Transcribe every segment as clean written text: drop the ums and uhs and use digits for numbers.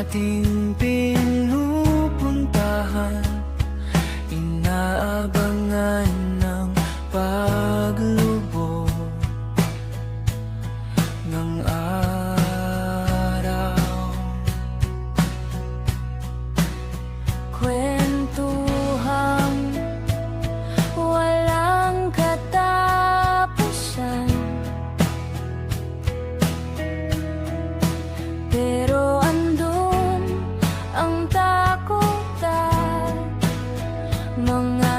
ating pinupuntahan, inaabangan ng paglubog ng araw. Kwentuhang walang katapusan, pero andun ang takot at mga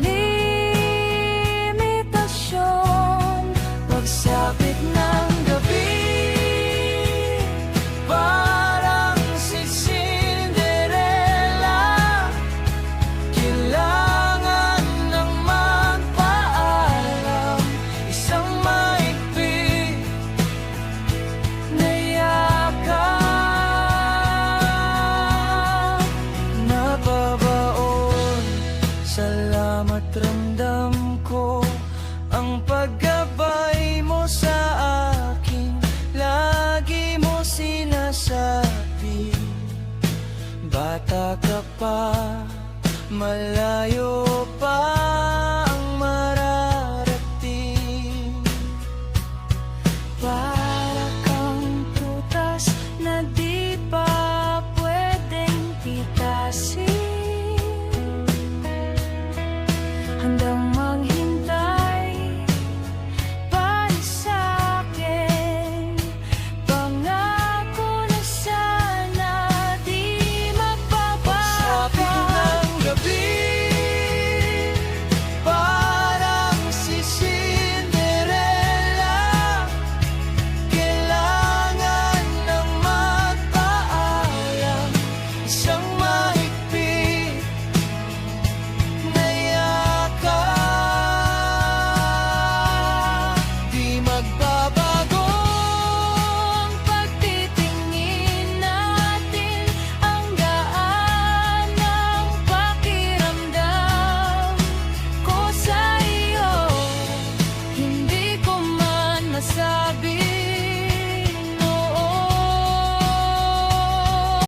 limitasyon. Pagsapit ng gabi, Parang si Cinderella, kailangan ng magpaalam. Isang maigpit na yakap, nababaon. Salamat, ramdam ko ang paggabay mo sa akin. Lagi mo sinasabi, bata ka pa, malayo